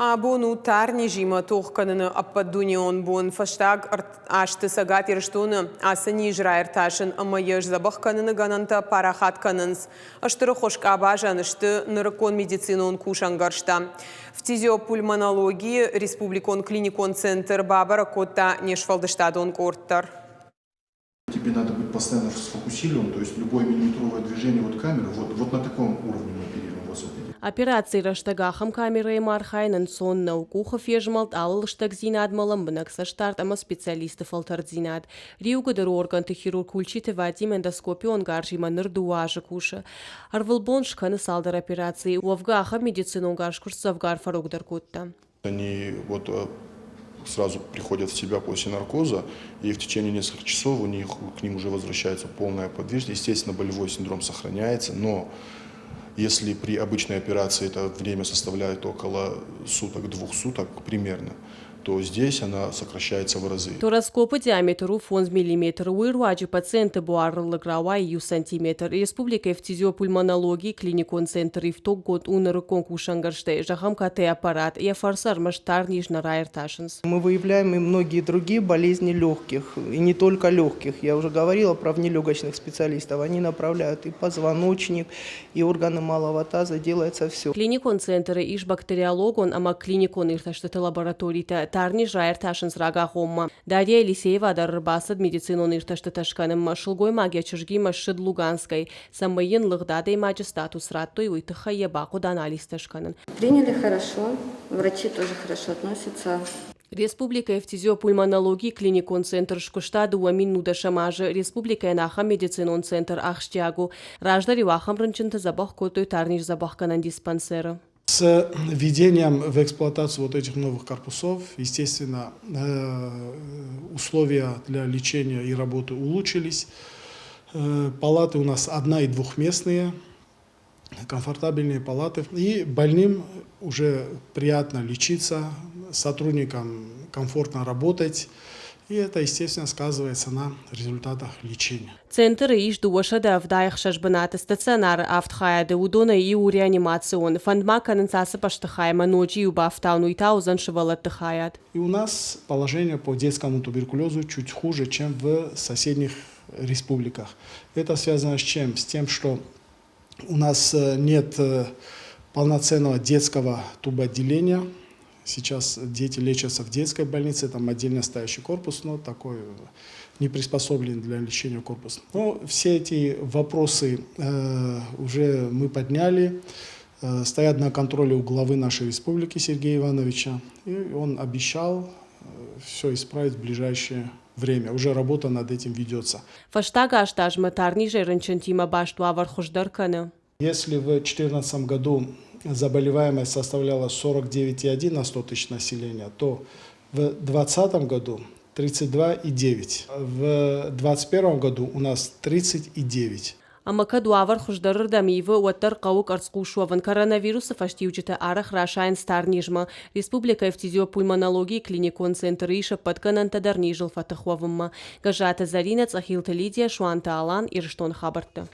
Abonu tarni žyma tohkanını appadunion bun fashtag aştı sagat yarıştığını asani icra ertaşın ama yaş zabah kanını gananta parahat kanınız. Aştırı hoşk abajan aştı nırıkon medicinon kuşangarşta. Фтизиопульмонологии Республикон клиникон центр Бабара Котта Нешфалдыштадон Кортар. Тебе надо быть постоянно сфокусирован, то есть любое миллиметровое движение вот камеры, вот на таком уровне мы оперируем. Операции раштагахам камеры мархайнан сон наукуха фежмалт аллыштаг зинад маламбынак со штарт ама специалисты фалтар зинад. Риугадыр органты хирург кульчите вадим эндоскопион гаржима нырдуажа куша. Арвылбон шканы салдар операции уавгаха медицину гаршкурс завгар фаругдар кутта. Они сразу приходят в себя после наркоза, и в течение нескольких часов к ним уже возвращается полная подвижность. Естественно, болевой синдром сохраняется, но если при обычной операции это время составляет около суток-двух суток примерно, то здесь она сокращается в разы. Тороскопы диаметру фон мм, уйруаджи пациенты буарлы грава ю сантиметр. Республика фтизиопульмонологии клиникон центр и в тот год унарыкон кушангарште жахам КТ аппарат и форсар маштар нижнарайрташенс. Мы выявляем и многие другие болезни легких, и не только легких. Я уже говорила про внелегочных специалистов. Они направляют и позвоночник, и органы малого таза, делается все. Клиникон центр иш бактериологон, ама клиникон ирташтаты лабораторита тарни жайр ташынс рага хомма. Дарья Елисеева дарырбасыд медицинон ирташты ташканым шылгой магия чужги машид Луганской. Самайын лыгдады маджи статус раттой уйтыха ебаку анализ ташканын. Приняли хорошо, врачи тоже хорошо относятся. Республика фтизиопульмонологии клиникон центр шкуштады уамин нудашамажы. Республика наха медицинон центр ахштягу. Раждари вахам рынчынты забах котой тарниш забахканан диспансера. С введением в эксплуатацию вот этих новых корпусов, естественно, условия для лечения и работы улучшились. Палаты у нас одно- и двухместные, комфортабельные палаты. И больным уже приятно лечиться, сотрудникам комфортно работать. И это, естественно, сказывается на результатах лечения. Центр иш дуашада вдаях шашбанат стационар автхаяды удона и у реанимацион. Фандма канцаса паштахайма ночи уба автауну и таузан шевалат тахаят. И у нас положение по детскому туберкулезу чуть хуже, чем в соседних республиках. Это связано с чем? С тем, что у нас нет полноценного детского тубоотделения. Сейчас дети лечатся в детской больнице, там отдельно стоящий корпус, но такой не приспособлен для лечения корпуса. Но все эти вопросы уже мы подняли, стоят на контроле у главы нашей республики Сергея Ивановича, и он обещал все исправить в ближайшее время. Уже работа над этим ведется. Если в 2014 году заболеваемость составляла 49,1 на 100 тысяч населения, то в 2020 году 32,9. В 2021 году у нас 30,9. Амакаду авар хуждарыр дамивы уаттар қауық арцқушуаван коронавирусы фаштиучыты арах рашайн старнижма. Республика фтизиопульмонологии клиникон центр иша подканан тадарнижил фатахуавымма. Гажата Зарина Цахилта Лидия Шуанта Алан Ирштон Хабарта.